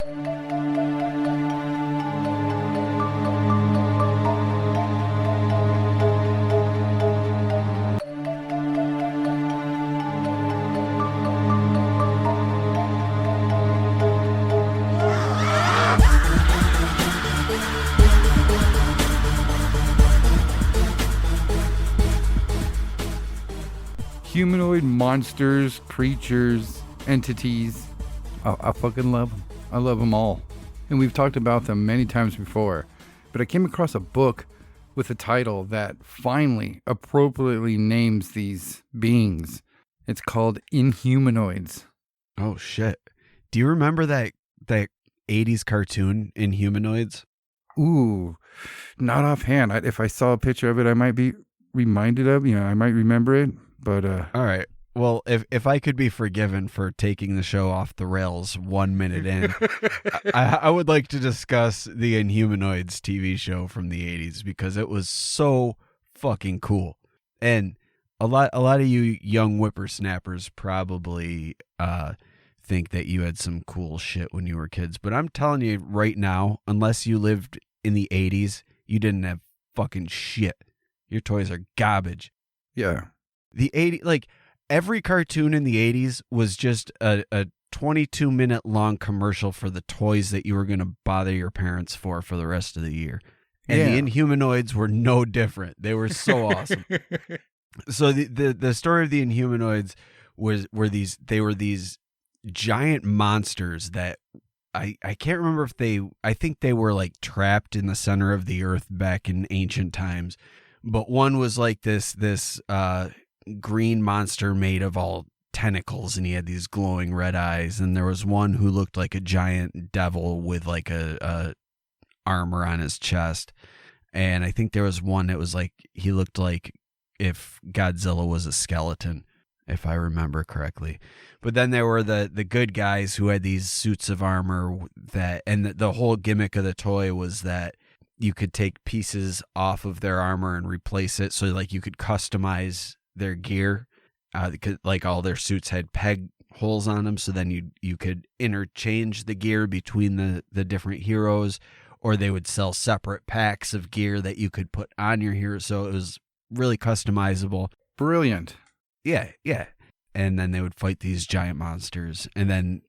Humanoid monsters, creatures, entities. I fucking love them. I love them all. And we've talked about them many times before. But I came across a book with a title that finally appropriately names these beings. It's called Inhumanoids. Oh, shit. Do you remember that 80s cartoon, Inhumanoids? Ooh, not offhand. If I saw a picture of it, I might be reminded of, I might remember it. But all right. Well, if I could be forgiven for taking the show off the rails 1 minute in, I would like to discuss the Inhumanoids TV show from the 80s because it was so fucking cool. And a lot of you young whippersnappers probably think that you had some cool shit when you were kids. But I'm telling you right now, unless you lived in the 80s, you didn't have fucking shit. Your toys are garbage. Yeah. The 80s, like every cartoon in the 80s was just a 22-minute long commercial for the toys that you were going to bother your parents for the rest of the year. And the Inhumanoids were no different. They were so awesome. So the story of the Inhumanoids were these giant monsters that I can't remember if I think they were like trapped in the center of the earth back in ancient times. But one was like this green monster made of all tentacles, and he had these glowing red eyes. And there was one who looked like a giant devil with like a armor on his chest. And I think there was one that was like, he looked like if Godzilla was a skeleton, if I remember correctly. But then there were the good guys who had these suits of armor and the whole gimmick of the toy was that you could take pieces off of their armor and replace it. So like you could customize their gear, like all their suits had peg holes on them. So then you could interchange the gear between the different heroes, or they would sell separate packs of gear that you could put on your hero. So it was really customizable. Brilliant. Yeah. And then they would fight these giant monsters. And then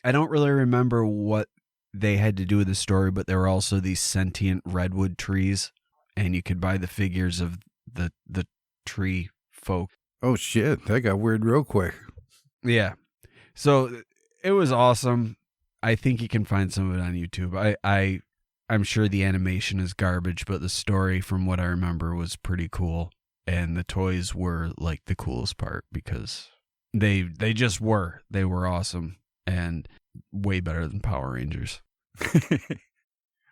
I don't really remember what they had to do with the story, but there were also these sentient redwood trees, and you could buy the figures of the tree folk. Oh shit, that got weird real quick. Yeah. So it was awesome. I think you can find some of it on YouTube. I'm sure the animation is garbage, but the story from what I remember was pretty cool. And the toys were like the coolest part because they just were. They were awesome and way better than Power Rangers.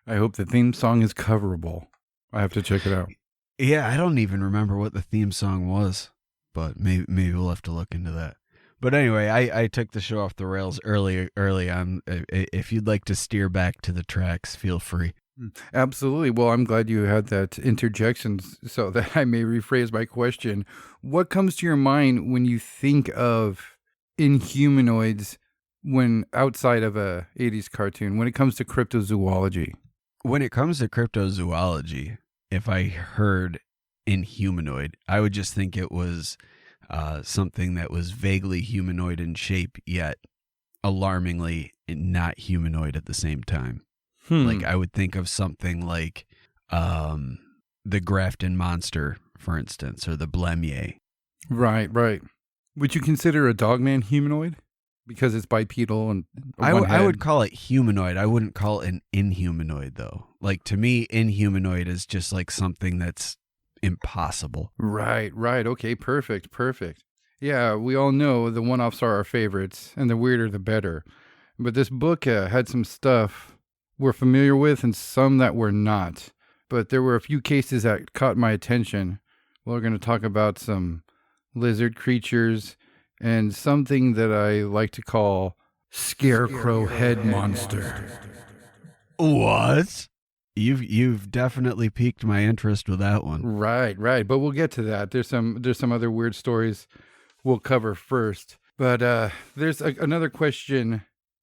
I hope the theme song is coverable. I have to check it out. Yeah, I don't even remember what the theme song was, but maybe we'll have to look into that. But anyway, I took the show off the rails early on. If you'd like to steer back to the tracks, feel free. Absolutely. Well, I'm glad you had that interjection so that I may rephrase my question. What comes to your mind when you think of Inhumanoids when outside of a 80s cartoon, when it comes to cryptozoology? When it comes to cryptozoology, if I heard Inhumanoid, I would just think it was something that was vaguely humanoid in shape, yet alarmingly not humanoid at the same time. Like I would think of something like the Grafton Monster, for instance, or the Blemmier. Right. Would you consider a Dogman humanoid? Because it's bipedal and I would call it humanoid. I wouldn't call it an inhumanoid, though. Like, to me, inhumanoid is just like something that's impossible. Right. Okay, perfect. Yeah, we all know the one-offs are our favorites, and the weirder the better. But this book had some stuff we're familiar with and some that we're not. But there were a few cases that caught my attention. We're going to talk about some lizard creatures and something that I like to call Scarecrow head monster. What? You've definitely piqued my interest with that one. Right. But we'll get to that. There's some other weird stories we'll cover first. But there's another question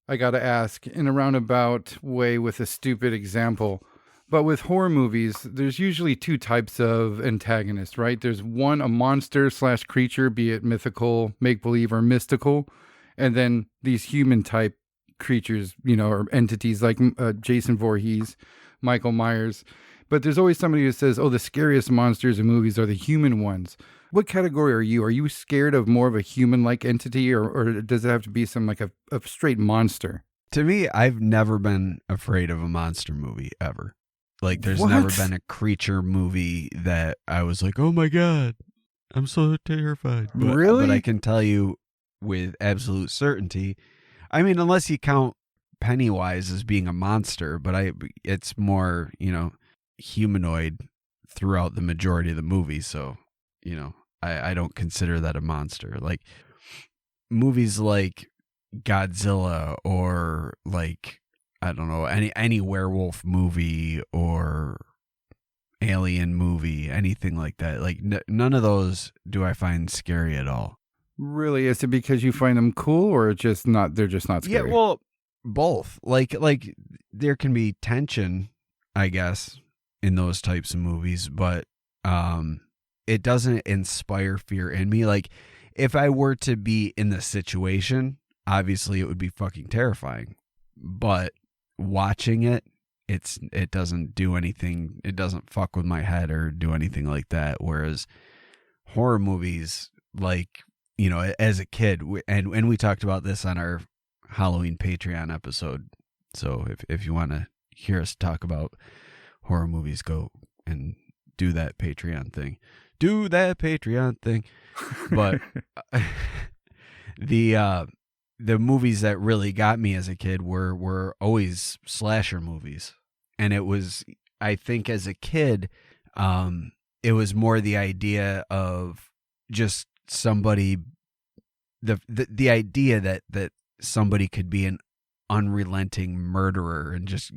I got to ask in a roundabout way with a stupid example. But with horror movies, there's usually two types of antagonists, right? There's one, a monster slash creature, be it mythical, make believe, or mystical. And then these human type creatures, or entities like Jason Voorhees, Michael Myers. But there's always somebody who says, oh, the scariest monsters in movies are the human ones. What category are you? Are you scared of more of a human-like entity, or does it have to be some like a straight monster? To me, I've never been afraid of a monster movie ever. Like, there's What? never been a creature movie that I was like, oh my God, I'm so terrified. Really? But I can tell you with absolute certainty, I mean, unless you count Pennywise as being a monster, but it's more, humanoid throughout the majority of the movie. So, I don't consider that a monster. Like, movies like Godzilla or like, I don't know, any werewolf movie or alien movie, anything like that. Like none of those do I find scary at all. Really? Is it because you find them cool, or just not? They're just not scary. Yeah, well, both. Like there can be tension, I guess, in those types of movies, but it doesn't inspire fear in me. Like, if I were to be in the situation, obviously it would be fucking terrifying. But watching it doesn't do anything. It doesn't fuck with my head or do anything like that. Whereas horror movies, like, as a kid, and we talked about this on our Halloween Patreon episode. So if you want to hear us talk about horror movies, go and do that Patreon thing. Do that Patreon thing. But the movies that really got me as a kid were always slasher movies. And it was, I think as a kid, it was more the idea of just somebody, the idea that somebody could be an unrelenting murderer and just,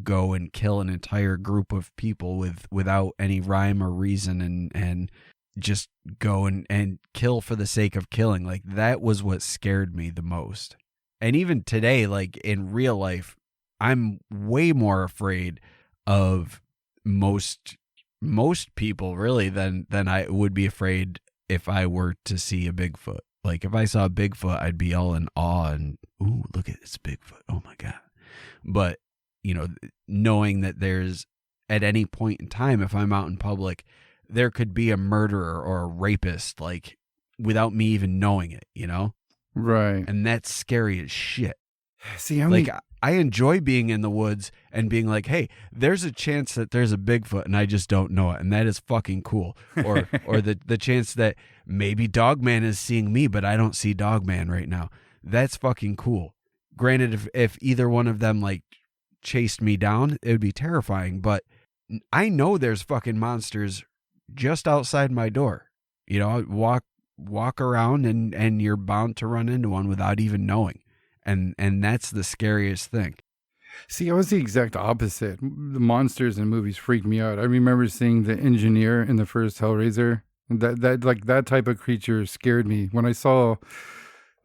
go and kill an entire group of people without any rhyme or reason and just go and kill for the sake of killing. Like, that was what scared me the most. And even today, like in real life, I'm way more afraid of most people really than I would be afraid if I were to see a Bigfoot. Like, if I saw a Bigfoot, I'd be all in awe and, ooh, look at this Bigfoot. Oh my God. But, knowing that there's, at any point in time, if I'm out in public, there could be a murderer or a rapist, like, without me even knowing it, Right. And that's scary as shit. See, I enjoy being in the woods and being like, hey, there's a chance that there's a Bigfoot and I just don't know it. And that is fucking cool. Or the chance that maybe Dogman is seeing me, but I don't see Dogman right now. That's fucking cool. Granted, if either one of them like chased me down, it would be terrifying. But I know there's fucking monsters just outside my door. Walk around and you're bound to run into one without even knowing. And that's the scariest thing. See, I was the exact opposite. The monsters in movies freaked me out. I remember seeing the engineer in the first Hellraiser. That type of creature scared me. When I saw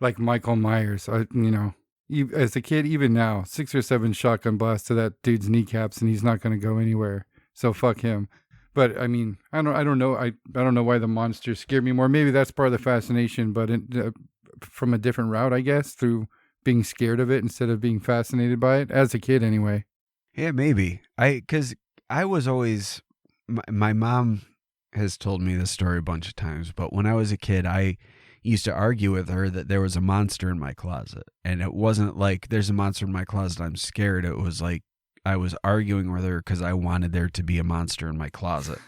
like Michael Myers, as a kid, even now, 6 or 7 shotgun blasts to that dude's kneecaps, and he's not going to go anywhere. So fuck him. But I mean, I don't know. I don't know why the monsters scare me more. Maybe that's part of the fascination, but from a different route, I guess, through being scared of it instead of being fascinated by it as a kid anyway. Yeah, maybe. Because I was always, my mom has told me this story a bunch of times, but when I was a kid, I used to argue with her that there was a monster in my closet. And it wasn't like there's a monster in my closet, I'm scared. It was like I was arguing with her because I wanted there to be a monster in my closet.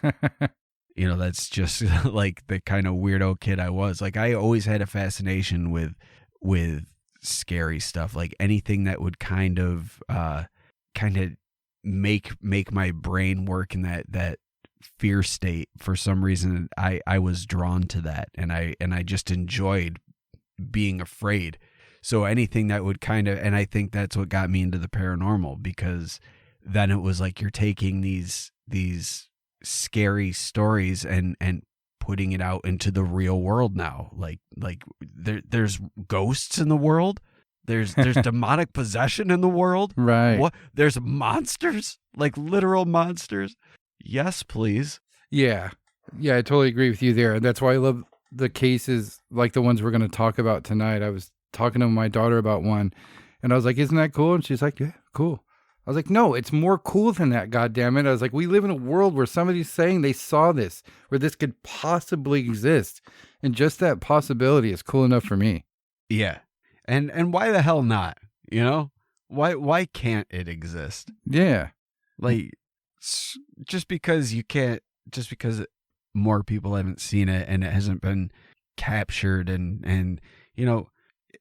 That's just like the kind of weirdo kid I was. Like, I always had a fascination with scary stuff, like anything that would kind of make my brain work in that fear state. For some reason, I was drawn to that, and I just enjoyed being afraid. So anything that would and I think that's what got me into the paranormal, because then it was like you're taking these scary stories and putting it out into the real world now. Like there's ghosts in the world. There's demonic possession in the world. Right. What? There's monsters, like literal monsters. Yes, please. Yeah. Yeah, I totally agree with you there. That's why I love the cases like the ones we're going to talk about tonight. I was talking to my daughter about one, and I was like, isn't that cool? And she's like, yeah, cool. I was like, no, it's more cool than that, goddammit. I was like, we live in a world where somebody's saying they saw this, where this could possibly exist. And just that possibility is cool enough for me. Yeah. And why the hell not? You know? Why can't it exist? Yeah. Like, just because more people haven't seen it and it hasn't been captured and you know,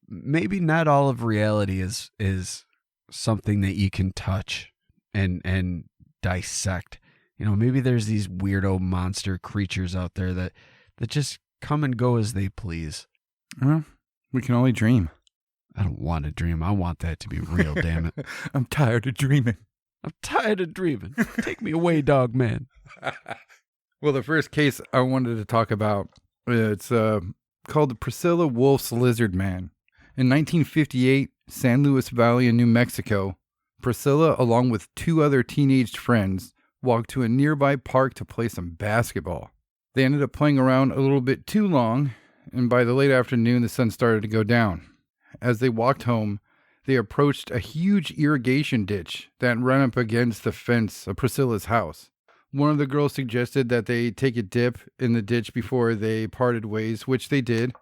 maybe not all of reality is something that you can touch and dissect. You know, maybe there's these weirdo monster creatures out there that just come and go as they please. Well, we can only dream. I don't want to dream. I want that to be real, damn it. I'm tired of dreaming. I'm tired of dreaming. Take me away, Dogman. Well, the first case I wanted to talk about, it's called the Priscilla Wolf's Lizard Man. In 1958, San Luis Valley in New Mexico, Priscilla, along with two other teenage friends, walked to a nearby park to play some basketball. They ended up playing around a little bit too long, and by the late afternoon, the sun started to go down. As they walked home, they approached a huge irrigation ditch that ran up against the fence of Priscilla's house. One of the girls suggested that they take a dip in the ditch before they parted ways, which they did.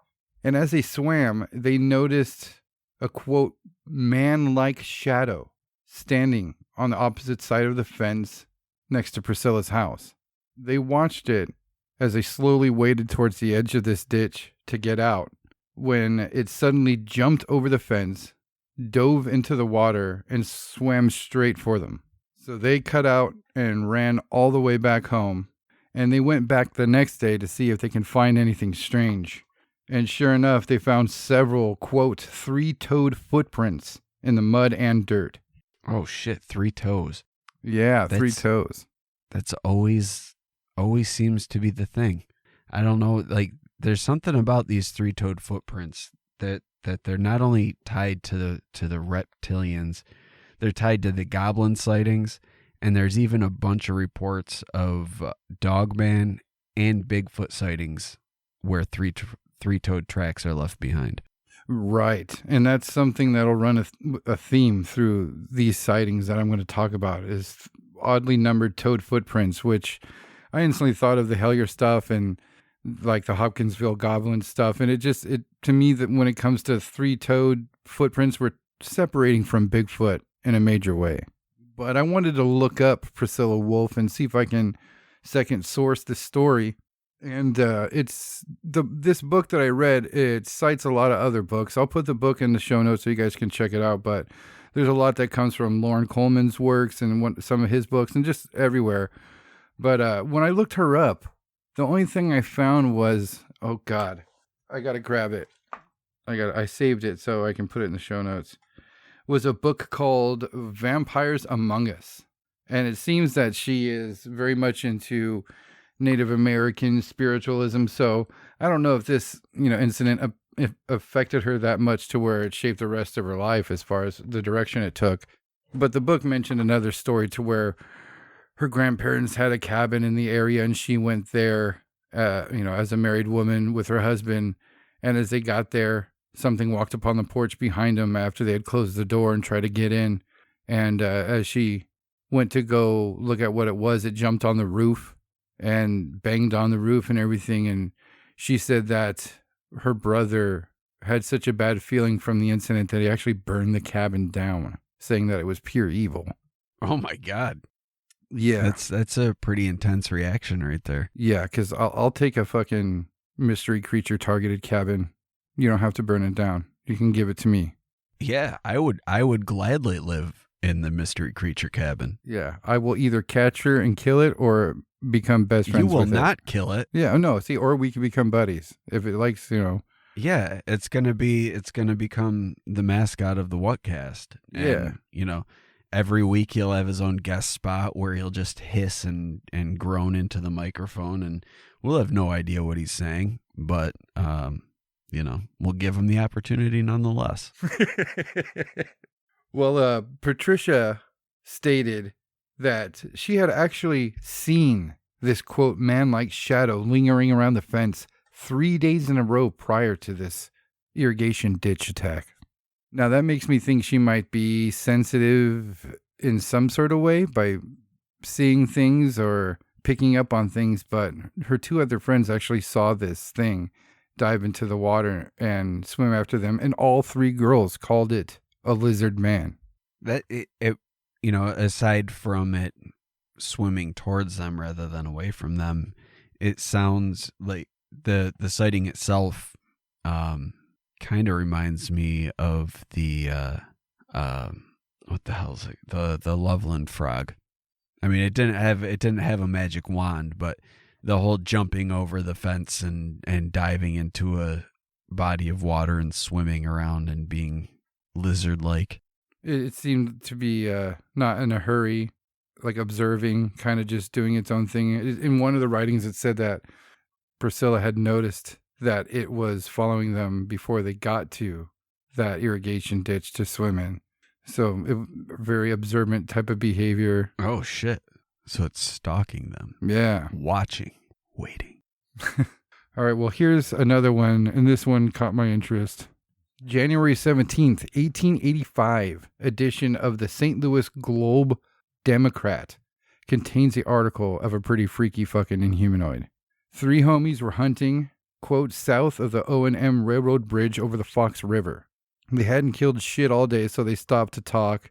And as they swam, they noticed a, quote, man-like shadow standing on the opposite side of the fence next to Priscilla's house. They watched it as they slowly waded towards the edge of this ditch to get out, when it suddenly jumped over the fence, dove into the water, and swam straight for them. So they cut out and ran all the way back home, and they went back the next day to see if they can find anything strange. And sure enough, they found several, quote, three-toed footprints in the mud and dirt. Oh, shit, 3 toes. Yeah, 3 toes. That's always seems to be the thing. I don't know, like, there's something about these 3-toed footprints that they're not only tied to the reptilians, they're tied to the goblin sightings, and there's even a bunch of reports of Dogman and Bigfoot sightings where three-toed tracks are left behind. Right, and that's something that'll run a theme through these sightings that I'm going to talk about, is oddly numbered toed footprints, which I instantly thought of the Hellier stuff and like the Hopkinsville goblin stuff, and it to me, that when it comes to 3-toed footprints, we're separating from Bigfoot in a major way. But I wanted to look up Priscilla Wolf and see if I can second source the story. And it's this book that I read, it cites a lot of other books. I'll put the book in the show notes so you guys can check it out. But there's a lot that comes from Lauren Coleman's works and some of his books and just everywhere. But when I looked her up, the only thing I found was, oh God, I got to grab it. I saved it so I can put it in the show notes. Was a book called Vampires Among Us. And it seems that she is very much into Native American spiritualism. So I don't know if this, incident affected her that much to where it shaped the rest of her life as far as the direction it took. But the book mentioned another story to where her grandparents had a cabin in the area and she went there, as a married woman with her husband. And as they got there, something walked upon the porch behind them after they had closed the door and tried to get in. And as she went to go look at what it was, it jumped on the roof and banged on the roof and everything. And she said that her brother had such a bad feeling from the incident that he actually burned the cabin down, saying that it was pure evil. Oh my God. Yeah. That's a pretty intense reaction right there. Yeah, because I'll take a fucking mystery creature targeted cabin. You don't have to burn it down. You can give it to me. Yeah, I would gladly live in the mystery creature cabin. Yeah, I will either catch her and kill it or become best friends with it. You will not kill it. Yeah, no, see, or we can become buddies if it likes, Yeah, it's gonna become the mascot of the Whatcast. And, yeah. Every week he'll have his own guest spot where he'll just hiss and groan into the microphone, and we'll have no idea what he's saying. But we'll give him the opportunity nonetheless. Well, Patricia stated that she had actually seen this, quote, man-like shadow lingering around the fence 3 days in a row prior to this irrigation ditch attack. Now, that makes me think she might be sensitive in some sort of way by seeing things or picking up on things, but her two other friends actually saw this thing dive into the water and swim after them, and all three girls called it a lizard man. Aside from it swimming towards them rather than away from them, it sounds like the sighting itself kind of reminds me of the what the hell is it? The Loveland frog. I mean, it didn't have a magic wand, but the whole jumping over the fence and diving into a body of water and swimming around and being lizard-like. It seemed to be not in a hurry, like observing, kind of just doing its own thing. In one of the writings, it said that Priscilla had noticed that it was following them before they got to that irrigation ditch to swim in. So very observant type of behavior. Oh, shit. So it's stalking them. Yeah. Watching. Waiting. All right, well, here's another one, and this one caught my interest. January 17th, 1885 edition of the St. Louis Globe Democrat contains the article of a pretty freaky fucking inhumanoid. 3 homies were hunting, quote, south of the O&M Railroad Bridge over the Fox River. They hadn't killed shit all day, so they stopped to talk,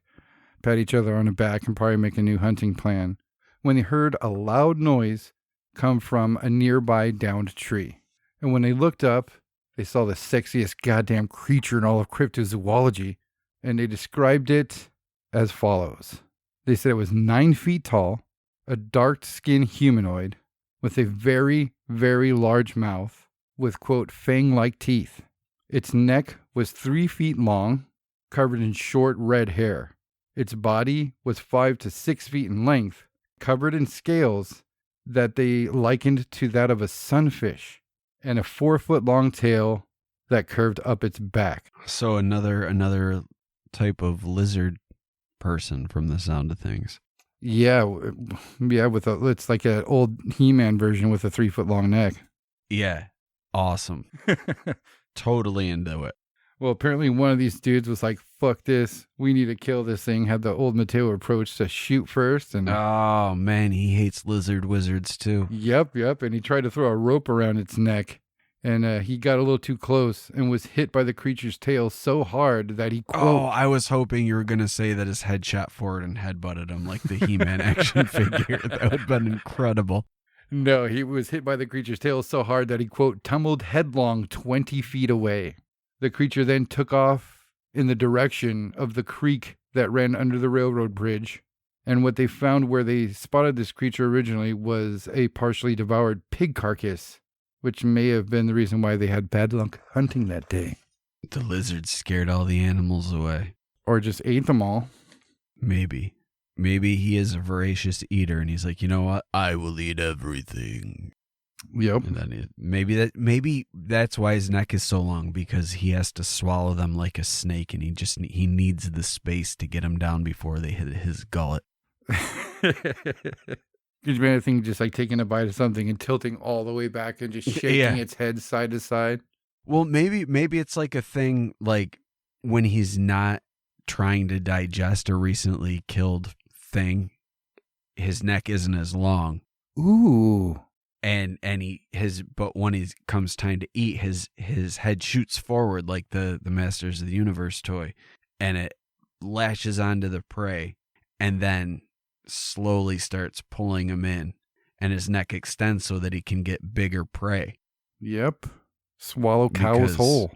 pat each other on the back, and probably make a new hunting plan, when they heard a loud noise come from a nearby downed tree. And when they looked up, they saw the sexiest goddamn creature in all of cryptozoology, and they described it as follows. They said it was 9 feet tall, a dark-skinned humanoid with a very, very large mouth with, quote, fang-like teeth. Its neck was 3 feet long, covered in short red hair. Its body was 5 to 6 feet in length, covered in scales that they likened to that of a sunfish, and a 4-foot-long tail that curved up its back. So another type of lizard person from the sound of things. Yeah, it's like an old He-Man version with a 3-foot-long neck. Yeah, awesome. Totally into it. Well, apparently one of these dudes was like, fuck this, we need to kill this thing, had the old Mateo approach to shoot first. And oh, man, he hates lizard wizards too. Yep, and he tried to throw a rope around its neck, and he got a little too close and was hit by the creature's tail so hard that he, quote... Oh, I was hoping you were going to say that his head shot forward and headbutted him like the He-Man action figure. That would have been incredible. No, he was hit by the creature's tail so hard that he, quote, tumbled headlong 20 feet away. The creature then took off in the direction of the creek that ran under the railroad bridge. And what they found where they spotted this creature originally was a partially devoured pig carcass, which may have been the reason why they had bad luck hunting that day. The lizard scared all the animals away. Or just ate them all. Maybe. Maybe he is a voracious eater and he's like, you know what? I will eat everything. Yep. And then maybe that's why his neck is so long, because he has to swallow them like a snake, and he needs the space to get them down before they hit his gullet. Could you imagine a thing just like taking a bite of something and tilting all the way back and just shaking its head side to side? Well, maybe it's like a thing like when he's not trying to digest a recently killed thing, his neck isn't as long. Ooh. But when it comes time to eat, his head shoots forward like the Masters of the Universe toy, and it lashes onto the prey, and then slowly starts pulling him in, and his neck extends so that he can get bigger prey. Yep. Swallow cows whole.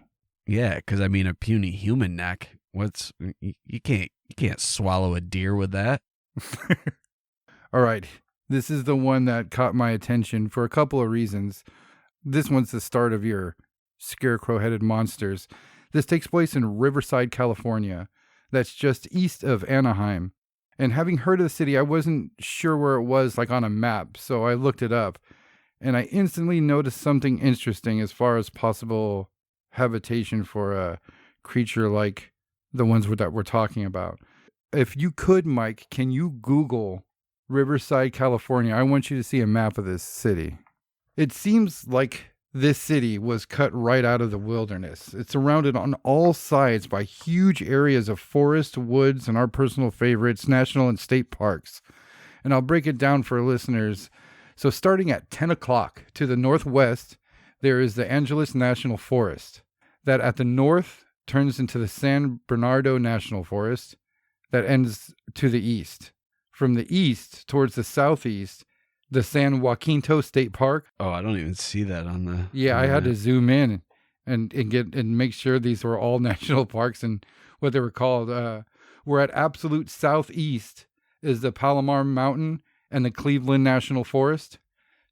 Yeah, because I mean, a puny human neck. You can't swallow a deer with that. All right. This is the one that caught my attention for a couple of reasons. This one's the start of your scarecrow-headed monsters. This takes place in Riverside, California. That's just east of Anaheim. And having heard of the city, I wasn't sure where it was, like on a map, so I looked it up. And I instantly noticed something interesting as far as possible habitation for a creature like the ones that we're talking about. If you could, Mike, can you Google Riverside, California? I want you to see a map of this city. It seems like this city was cut right out of the wilderness. It's surrounded on all sides by huge areas of forest, woods, and our personal favorites, national and state parks. And I'll break it down for listeners. So starting at 10 o'clock to the northwest, there is the Angeles National Forest. That at the north turns into the San Bernardino National Forest that ends to the east. From the east towards the southeast, the San Jacinto State Park. Oh, I don't even see that on the... Yeah, I had to zoom in and make sure these were all national parks and what they were called. We're at absolute southeast is the Palomar Mountain and the Cleveland National Forest.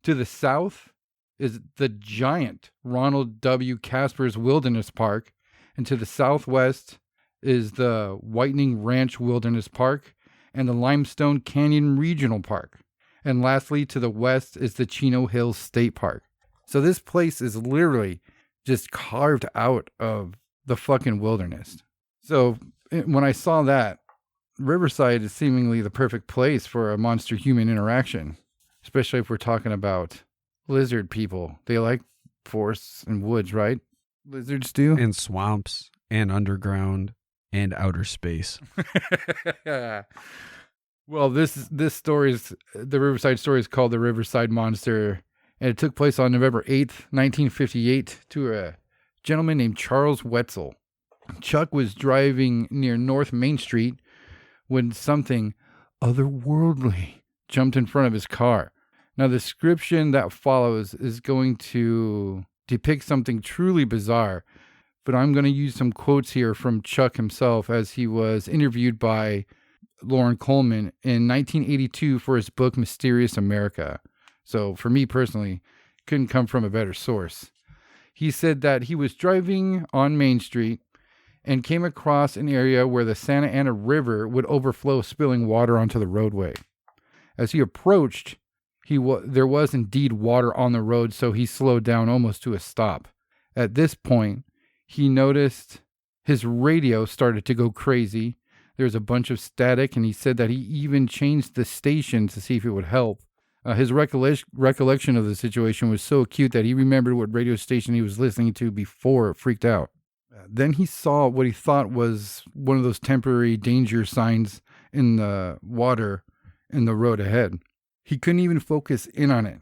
To the south is the giant Ronald W. Casper's Wilderness Park. And to the southwest is the Whitening Ranch Wilderness Park and the Limestone Canyon Regional Park. And lastly, to the west is the Chino Hills State Park. So this place is literally just carved out of the fucking wilderness. So when I saw that, Riverside is seemingly the perfect place for a monster-human interaction, especially if we're talking about lizard people. They like forests and woods, right? Lizards do. And swamps and underground and outer space. Well, this story's the Riverside story is called The Riverside Monster, and it took place on November 8th, 1958 to a gentleman named Charles Wetzel. Chuck was driving near North Main Street when something otherworldly jumped in front of his car. Now, the description that follows is going to depict something truly bizarre, but I'm going to use some quotes here from Chuck himself as he was interviewed by Lauren Coleman in 1982 for his book Mysterious America. So for me personally, couldn't come from a better source. He said that he was driving on Main Street and came across an area where the Santa Ana River would overflow, spilling water onto the roadway. As he approached, there was indeed water on the road, so he slowed down almost to a stop. At this point, he noticed his radio started to go crazy. There was a bunch of static, and he said that he even changed the station to see if it would help. His recollection of the situation was so acute that he remembered what radio station he was listening to before it freaked out. Then he saw what he thought was one of those temporary danger signs in the water in the road ahead. He couldn't even focus in on it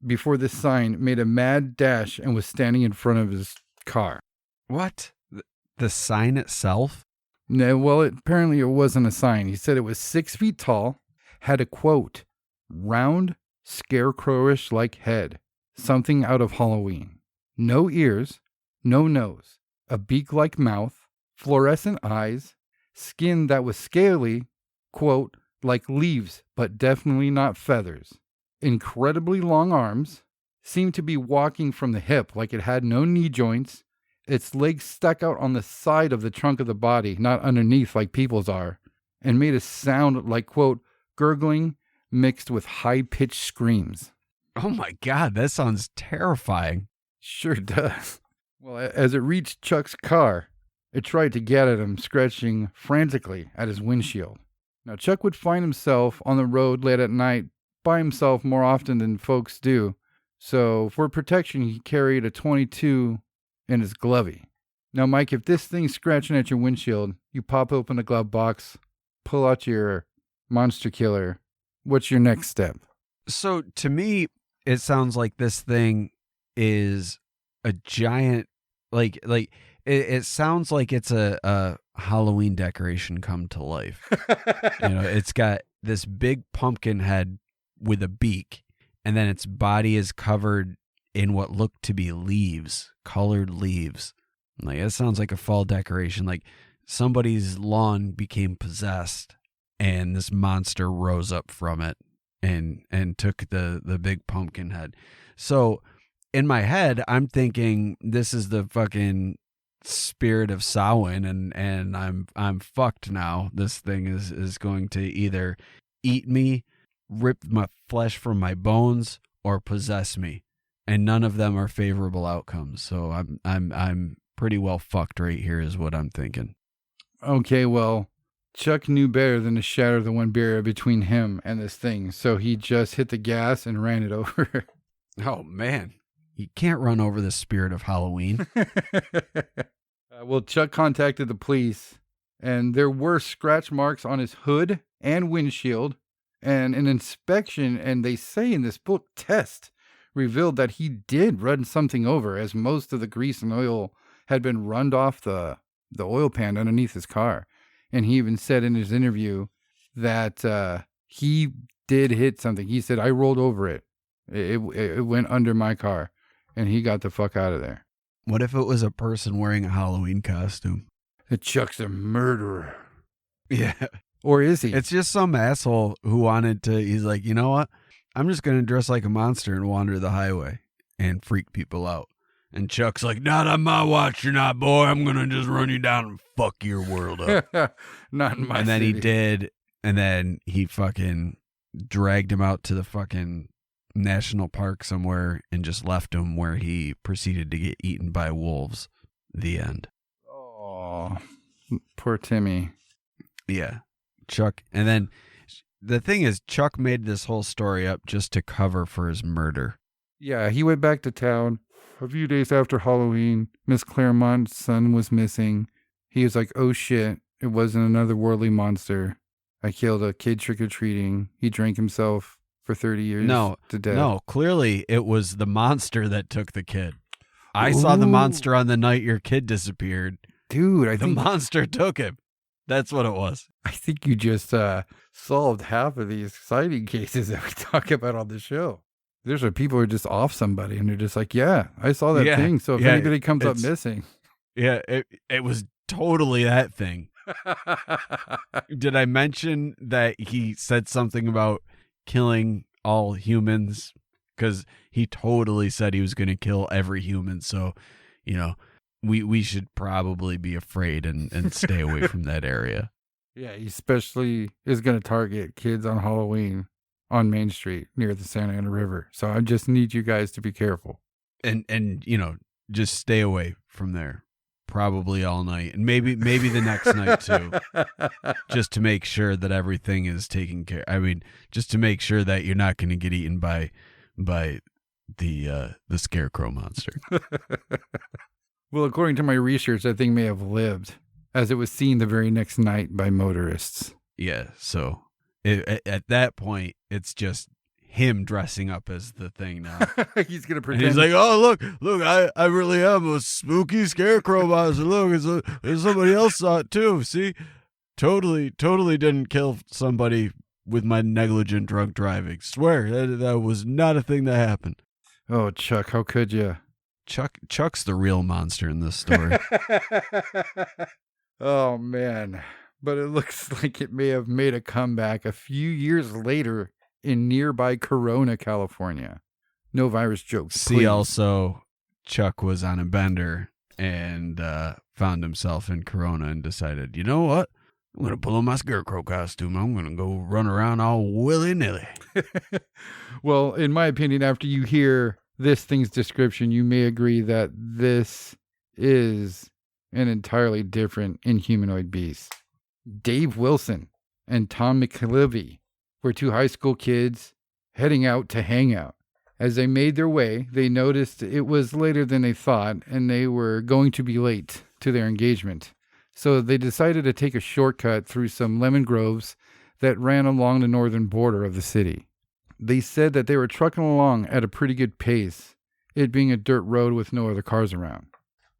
before this sign made a mad dash and was standing in front of his car. What? The sign itself? No, well, apparently it wasn't a sign. He said it was 6 feet tall, had a quote, round, scarecrowish like head, something out of Halloween. No ears, no nose, a beak-like mouth, fluorescent eyes, skin that was scaly, quote, like leaves, but definitely not feathers. Incredibly long arms, seemed to be walking from the hip like it had no knee joints. Its legs stuck out on the side of the trunk of the body, not underneath like people's are, and made a sound like, quote, gurgling mixed with high-pitched screams. Oh my God, that sounds terrifying. Sure does. Well, as it reached Chuck's car, it tried to get at him, scratching frantically at his windshield. Now, Chuck would find himself on the road late at night by himself more often than folks do, so for protection, he carried a .22 in his glovey. Now, Mike, if this thing's scratching at your windshield, you pop open the glove box, pull out your monster killer. What's your next step? So to me, it sounds like this thing is a giant, it sounds like it's a Halloween decoration come to life. It's got this big pumpkin head with a beak, and then its body is covered in what looked to be leaves, colored leaves. Like, it sounds like a fall decoration. Like somebody's lawn became possessed and this monster rose up from it and took the big pumpkin head. So in my head, I'm thinking this is the fucking spirit of Samhain, and I'm fucked now. This thing is going to either eat me, rip my flesh from my bones, or possess me. And none of them are favorable outcomes. So I'm pretty well fucked right here is what I'm thinking. Okay, well, Chuck knew better than to shatter the one barrier between him and this thing, so he just hit the gas and ran it over. Oh, man. You can't run over the spirit of Halloween. Well, Chuck contacted the police, and there were scratch marks on his hood and windshield, and an inspection, and they say in this book, test, revealed that he did run something over, as most of the grease and oil had been runned off the oil pan underneath his car. And he even said in his interview that he did hit something. He said, I rolled over it. It went under my car, and he got the fuck out of there. What if it was a person wearing a Halloween costume? Chuck's a murderer. Yeah. Or is he? It's just some asshole who wanted to, he's like, you know what? I'm just going to dress like a monster and wander the highway and freak people out. And Chuck's like, not on my watch, you're not, boy. I'm going to just run you down and fuck your world up. Not in my And then city. he did. And then he fucking dragged him out to the fucking national park somewhere and just left him where he proceeded to get eaten by wolves. The end. Oh, poor Timmy. Yeah. Chuck. And then the thing is, Chuck made this whole story up just to cover for his murder. Yeah, he went back to town a few days after Halloween. Miss Claremont's son was missing. He was like, oh shit, it wasn't another worldly monster. I killed a kid trick-or-treating. He drank himself for 30 years to death. No, clearly it was the monster that took the kid. I saw the monster on the night your kid disappeared. Dude, The monster took him. That's what it was. I think you just solved half of these sighting cases that we talk about on the show. There's where people are just off somebody and they're just like, yeah, I saw that thing. So if anybody comes up missing. Yeah, it was totally that thing. Did I mention that he said something about killing all humans? Because he totally said he was going to kill every human. So, we should probably be afraid and stay away from that area. Yeah, he especially is going to target kids on Halloween on Main Street near the Santa Ana River. So I just need you guys to be careful. And just stay away from there. Probably all night, and maybe the next night too, just to make sure that everything is taken care. I mean, just to make sure that you're not going to get eaten by the Scarecrow monster. Well, according to my research, that thing may have lived, as it was seen the very next night by motorists. Yeah, so at that point, it's just him dressing up as the thing now. He's gonna pretend. And he's like, oh, look, I really am a spooky Scarecrow monster. Look, it's somebody else saw it too. See, totally didn't kill somebody with my negligent drunk driving. Swear that was not a thing that happened. Oh, Chuck, how could you? Chuck's the real monster in this story. Oh man, but it looks like it may have made a comeback a few years later in nearby Corona, California. No virus jokes. See, also, Chuck was on a bender and found himself in Corona and decided, you know what? I'm going to pull on my Scarecrow costume. I'm going to go run around all willy-nilly. Well, in my opinion, after you hear this thing's description, you may agree that this is an entirely different inhumanoid beast. Dave Wilson and Tom McLivy were two high school kids heading out to hang out. As they made their way, they noticed it was later than they thought, and they were going to be late to their engagement. So they decided to take a shortcut through some lemon groves that ran along the northern border of the city. They said that they were trucking along at a pretty good pace, it being a dirt road with no other cars around.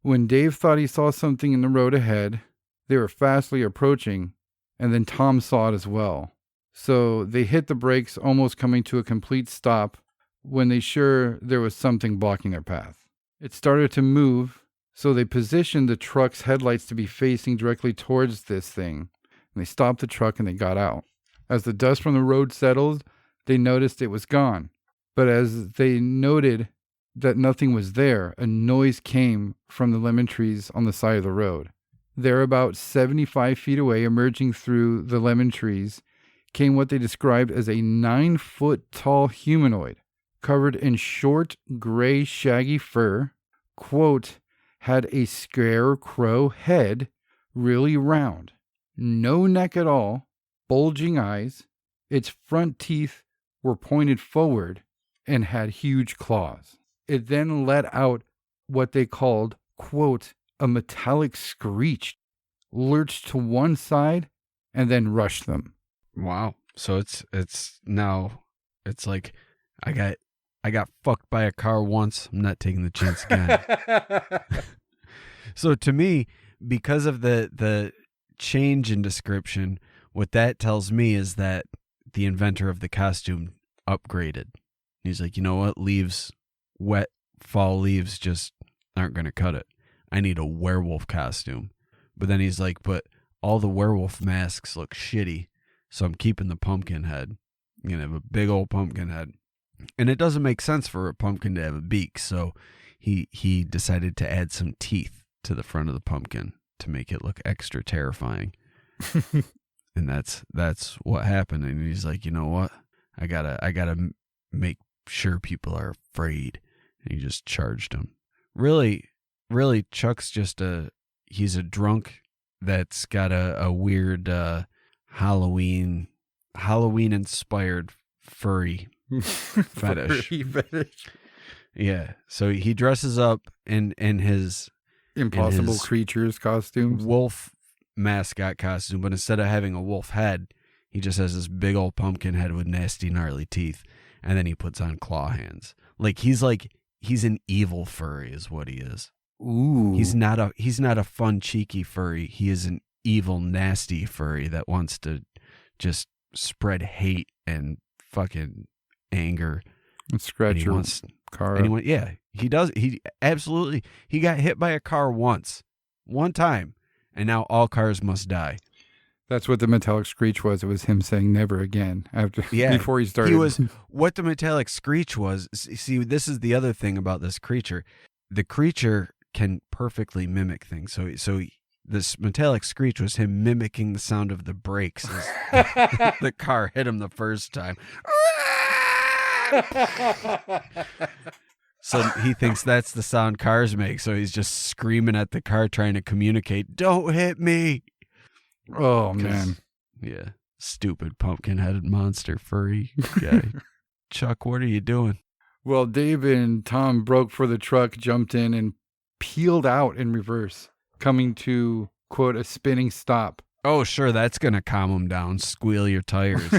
When Dave thought he saw something in the road ahead, they were fastly approaching, and then Tom saw it as well. So they hit the brakes, almost coming to a complete stop when they sure there was something blocking their path. It started to move, so they positioned the truck's headlights to be facing directly towards this thing. And they stopped the truck and they got out. As the dust from the road settled, they noticed it was gone. But as they noted that nothing was there, a noise came from the lemon trees on the side of the road. There, about 75 feet away, emerging through the lemon trees, came what they described as a 9-foot-tall humanoid, covered in short, gray, shaggy fur, quote, had a scarecrow head, really round, no neck at all, bulging eyes. Its front teeth were pointed forward and had huge claws. It then let out what they called, quote, a metallic screech, lurched to one side, and then rushed them. Wow. So it's like I got fucked by a car once. I'm not taking the chance again. So to me, because of the change in description, what that tells me is that the inventor of the costume upgraded. He's like, you know what? Wet fall leaves just aren't going to cut it. I need a werewolf costume. But then he's like, but all the werewolf masks look shitty, so I'm keeping the pumpkin head. I'm going to have a big old pumpkin head. And it doesn't make sense for a pumpkin to have a beak, so he decided to add some teeth to the front of the pumpkin to make it look extra terrifying. And that's what happened. And he's like, you know what? I gotta make sure people are afraid. And he just charged them. Really, Chuck's just he's a drunk that's got a weird Halloween inspired furry fetish. Furry fetish. Yeah. So he dresses up in his Impossible Creatures costumes. Wolf mascot costume, but instead of having a wolf head, he just has this big old pumpkin head with nasty, gnarly teeth, and then he puts on claw hands. He's an evil furry, is what he is. Ooh. He's not a fun, cheeky furry. He is an evil, nasty furry that wants to just spread hate and fucking anger. And scratch your car. Yeah, he does. He got hit by a car one time, and now all cars must die. That's what the metallic screech was. It was him saying never again before he started. What the metallic screech was. See, this is the other thing about this creature. The creature can perfectly mimic things. So this metallic screech was him mimicking the sound of the brakes as the car hit him the first time. So he thinks that's the sound cars make. So he's just screaming at the car, trying to communicate, "Don't hit me." Oh, man. Yeah. Stupid pumpkin-headed monster furry guy. Chuck, what are you doing? Well, Dave and Tom broke for the truck, jumped in, and peeled out in reverse, coming to, quote, a spinning stop. Oh, sure. That's going to calm him down. Squeal your tires.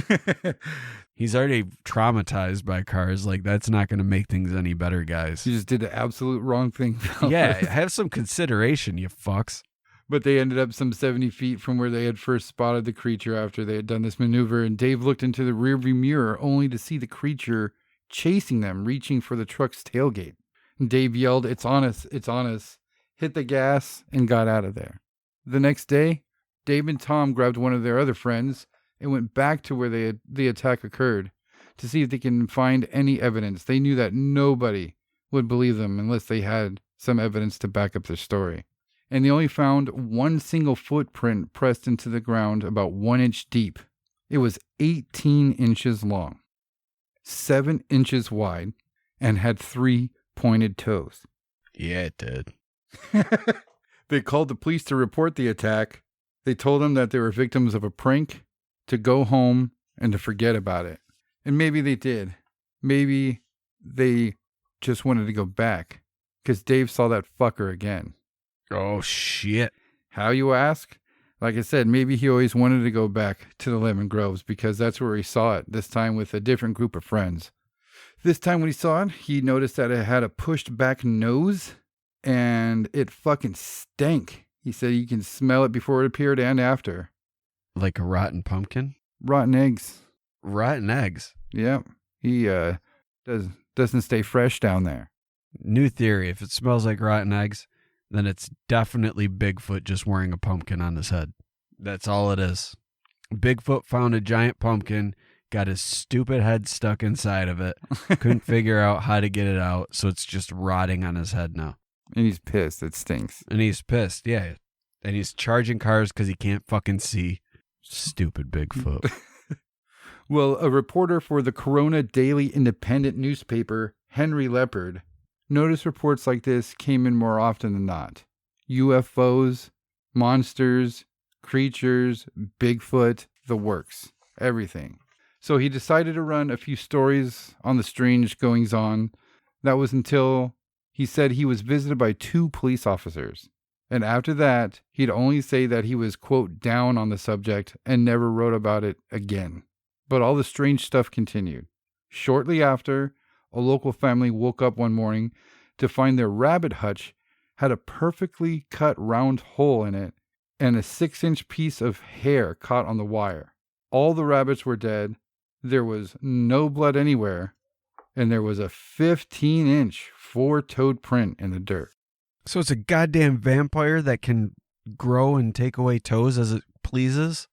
He's already traumatized by cars. That's not going to make things any better, guys. You just did the absolute wrong thing. Yeah, have some consideration, you fucks. But they ended up some 70 feet from where they had first spotted the creature after they had done this maneuver, and Dave looked into the rearview mirror only to see the creature chasing them, reaching for the truck's tailgate. And Dave yelled, "It's on us, it's on us," hit the gas, and got out of there. The next day, Dave and Tom grabbed one of their other friends and went back to where the attack occurred to see if they can find any evidence. They knew that nobody would believe them unless they had some evidence to back up their story. And they only found one single footprint pressed into the ground about 1 inch deep. It was 18 inches long, 7 inches wide, and had 3 pointed toes. Yeah, it did. They called the police to report the attack. They told them that they were victims of a prank, to go home and to forget about it. And maybe they did. Maybe they just wanted to go back because Dave saw that fucker again. Oh, shit. How, you ask? Like I said, maybe he always wanted to go back to the Lemon Groves because that's where he saw it, this time with a different group of friends. This time when he saw it, he noticed that it had a pushed back nose and it fucking stank. He said you can smell it before it appeared and after. Like a rotten pumpkin? Rotten eggs. Rotten eggs? Yep. He doesn't stay fresh down there. New theory. If it smells like rotten eggs, then it's definitely Bigfoot just wearing a pumpkin on his head. That's all it is. Bigfoot found a giant pumpkin, got his stupid head stuck inside of it, couldn't figure out how to get it out, so it's just rotting on his head now. And he's pissed. It stinks. And he's pissed, yeah. And he's charging cars because he can't fucking see. Stupid Bigfoot. Well, a reporter for the Corona Daily Independent newspaper, Henry Leopard, notice reports like this came in more often than not. UFOs, monsters, creatures, Bigfoot, the works, everything. So he decided to run a few stories on the strange goings-on. That was until he said he was visited by 2 police officers. And after that, he'd only say that he was, quote, down on the subject and never wrote about it again. But all the strange stuff continued. Shortly after, a local family woke up one morning to find their rabbit hutch had a perfectly cut round hole in it and a 6-inch piece of hair caught on the wire. All the rabbits were dead. There was no blood anywhere. And there was a 15-inch 4-toed print in the dirt. So it's a goddamn vampire that can grow and take away toes as it pleases?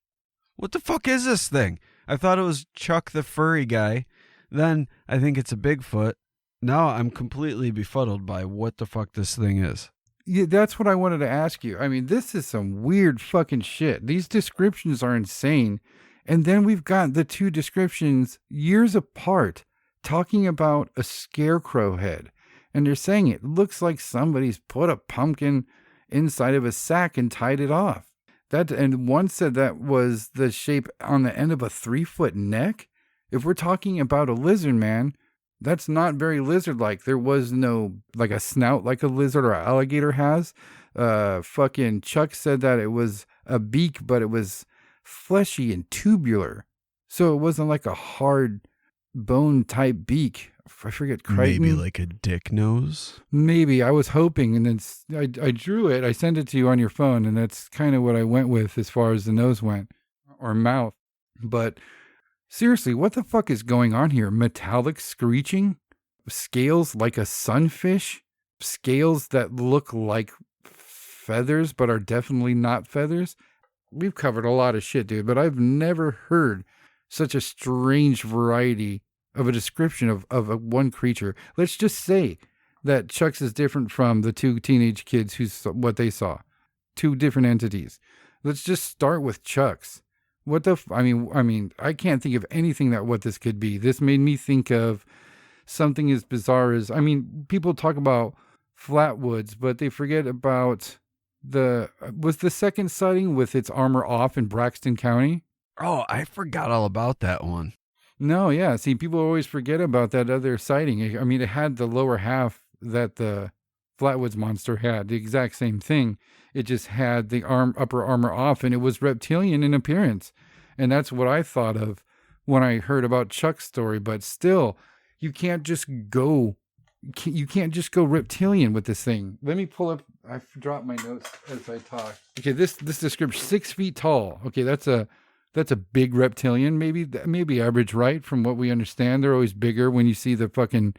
What the fuck is this thing? I thought it was Chuck the furry guy. Then I think it's a Bigfoot. Now I'm completely befuddled by what the fuck this thing is. Yeah, that's what I wanted to ask you. I mean, this is some weird fucking shit. These descriptions are insane. And then we've got the 2 descriptions years apart talking about a scarecrow head. And they're saying it looks like somebody's put a pumpkin inside of a sack and tied it off. And one said that was the shape on the end of a 3-foot neck. If we're talking about a lizard man, that's not very lizard-like. There was no, like, a snout like a lizard or an alligator has. Fucking Chuck said that it was a beak, but it was fleshy and tubular. So it wasn't like a hard bone-type beak. I forget. Crichton? Maybe like a dick nose? Maybe. I was hoping, and then I drew it. I sent it to you on your phone, and that's kind of what I went with as far as the nose went, or mouth. But seriously, what the fuck is going on here? Metallic screeching? Scales like a sunfish? Scales that look like feathers but are definitely not feathers? We've covered a lot of shit, dude, but I've never heard such a strange variety of a description of one creature. Let's just say that Chuck's is different from the 2 teenage kids what they saw. 2 different entities. Let's just start with Chuck's. I mean, I can't think of anything what this could be. This made me think of something as bizarre as, people talk about Flatwoods, but they forget about was the second sighting with its armor off in Braxton County? Oh, I forgot all about that one. No, yeah. See, people always forget about that other sighting. I mean, it had the lower half that the Flatwoods monster had, the exact same thing. It just had the upper armor off, and it was reptilian in appearance. And that's what I thought of when I heard about Chuck's story. But still, you can't just go reptilian with this thing. Let me pull up. I dropped my notes as I talk. Okay, this description, 6 feet tall. Okay, that's a big reptilian, maybe average, right? From what we understand, they're always bigger when you see the fucking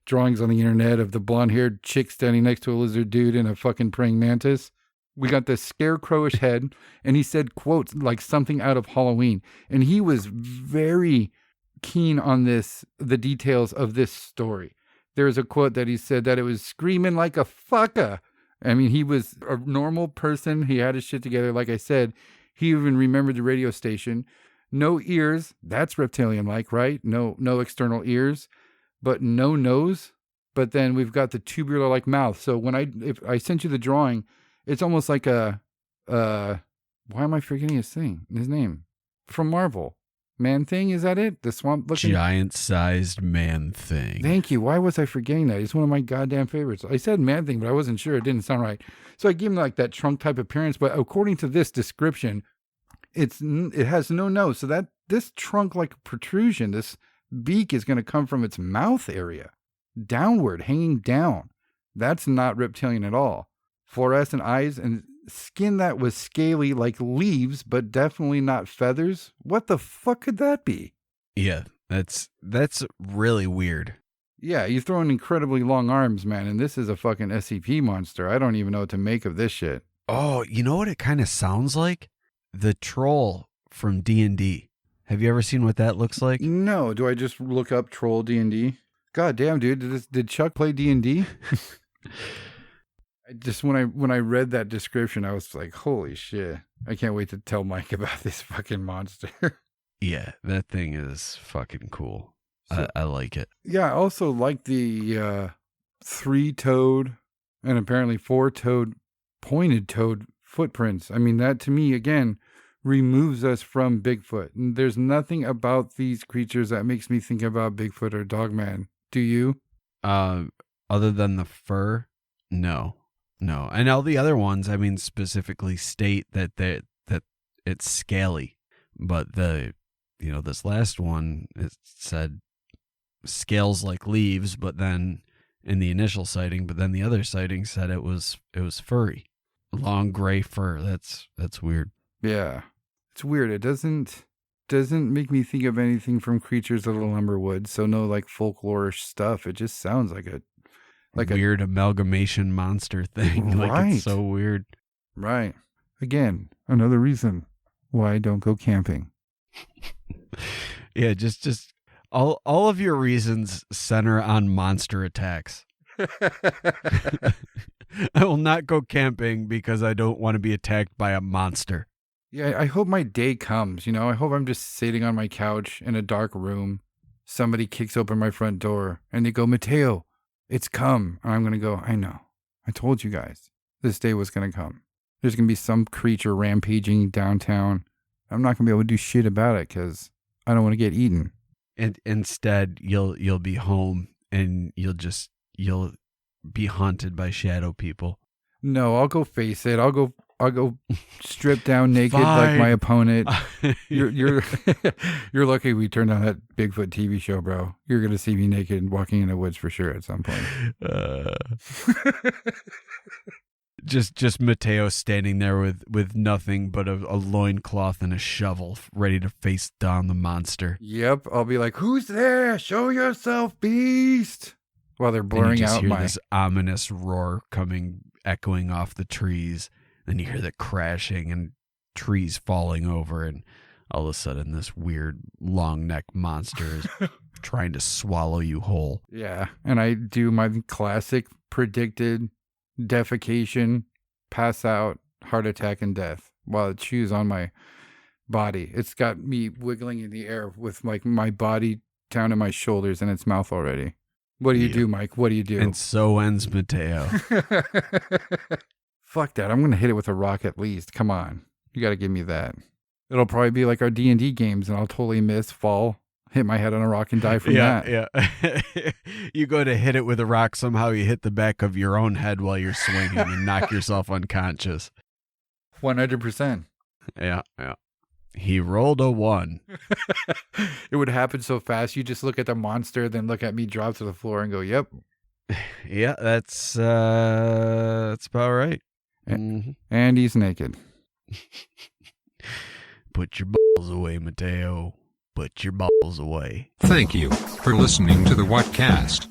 drawings on the internet of the blonde-haired chick standing next to a lizard dude and a fucking praying mantis. We got the scarecrowish head, and he said, quote, like something out of Halloween. And he was very keen on the details of this story. There's a quote that he said that it was screaming like a fucker. I mean, he was a normal person. He had his shit together. Like I said, he even remembered the radio station. No ears. That's reptilian-like, right? No external ears, but no nose. But then we've got the tubular-like mouth. So if I sent you the drawing, it's almost like why am I forgetting his name? From Marvel. Man-Thing, is that it? The swamp-looking... Giant-sized Man-Thing. Thank you. Why was I forgetting that? It's one of my goddamn favorites. I said Man-Thing, but I wasn't sure. It didn't sound right. So I gave him like that trunk-type appearance, but according to this description, it has no nose. So this trunk-like protrusion, this beak is going to come from its mouth area, downward, hanging down. That's not reptilian at all. Fluorescent eyes and skin that was scaly like leaves, but definitely not feathers. What the fuck could that be? Yeah, that's really weird. Yeah, you throw in incredibly long arms, man, and this is a fucking SCP monster. I don't even know what to make of this shit. Oh, you know what it kind of sounds like? The troll from D&D. Have you ever seen what that looks like? No. Do I just look up troll D&D? God damn, dude. Did Chuck play D&D? When I read that description, I was like, holy shit. I can't wait to tell Mike about this fucking monster. Yeah, that thing is fucking cool. So, I like it. Yeah, I also like the 3-toed and apparently 4-toed, pointed-toed footprints. I mean, that to me, again, removes us from Bigfoot. And there's nothing about these creatures that makes me think about Bigfoot or Dogman. Do you? Other than the fur, no. And all the other ones, I mean, specifically state that it's scaly, but this last one, it said scales like leaves, but then in the initial sighting, but then the other sighting said it was furry, long gray fur. That's weird. Yeah, it's weird. It doesn't make me think of anything from Creatures of the Lumberwoods. So no like folklore-ish stuff. It just sounds like a weird amalgamation monster thing. Like Right. It's so weird. Right. Again, another reason why I don't go camping. Yeah, just all of your reasons center on monster attacks. I will not go camping because I don't want to be attacked by a monster. Yeah, I hope my day comes, I hope I'm just sitting on my couch in a dark room. Somebody kicks open my front door and they go, Mateo, it's come. And I'm going to go, I know. I told you guys this day was going to come. There's going to be some creature rampaging downtown. I'm not going to be able to do shit about it because I don't want to get eaten. And instead, you'll be home and you'll be haunted by shadow people. No, I'll go face it. I'll go strip down naked like my opponent. You're lucky we turned on that Bigfoot TV show, bro. You're gonna see me naked walking in the woods for sure at some point. Just Mateo standing there with nothing but a loincloth and a shovel, ready to face down the monster. Yep, I'll be like, "Who's there? Show yourself, beast!" While they're blurring out hear this ominous roar echoing off the trees. Then you hear the crashing and trees falling over, and all of a sudden this weird long-necked monster is trying to swallow you whole. Yeah, and I do my classic predicted defecation, pass out, heart attack, and death while it chews on my body. It's got me wiggling in the air with like my body down to my shoulders in its mouth already. What do you do, Mike? What do you do? And so ends Mateo. Fuck that. I'm going to hit it with a rock at least. Come on. You got to give me that. It'll probably be like our D&D games, and I'll totally miss, fall, hit my head on a rock, and die from that. Yeah. You go to hit it with a rock, somehow you hit the back of your own head while you're swinging and knock yourself unconscious. 100%. Yeah. He rolled a 1. It would happen so fast. You just look at the monster, then look at me drop to the floor and go, yep. Yeah, that's about right. Mm-hmm. And he's naked. Put your balls away, Mateo. Put your balls away. Thank you for listening to the Whatcast.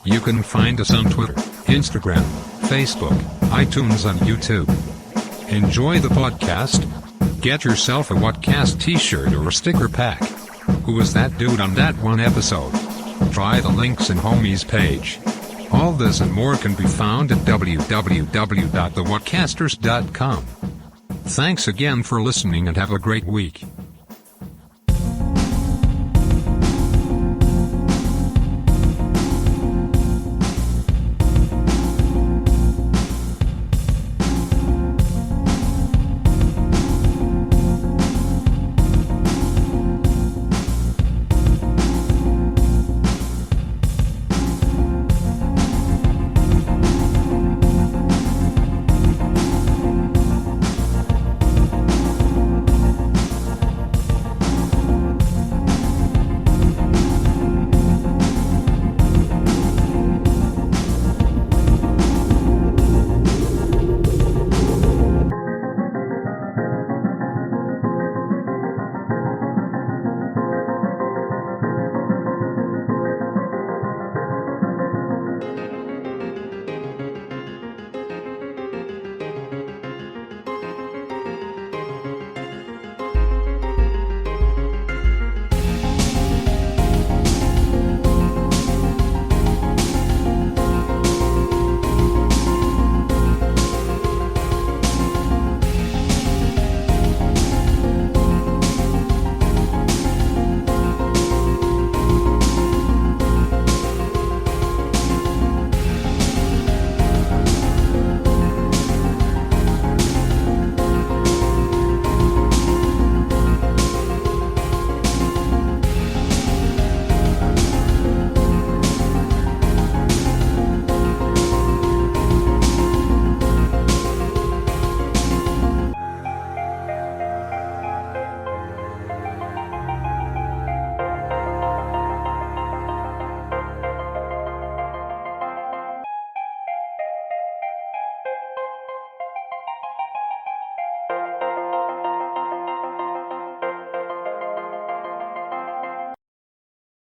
You can find us on Twitter, Instagram, Facebook, iTunes, and YouTube. Enjoy the podcast. Get yourself a Whatcast t-shirt or a sticker pack. Who was that dude on that one episode? Try the links in Homie's page. All this and more can be found at www.thewhatcasters.com. Thanks again for listening and have a great week.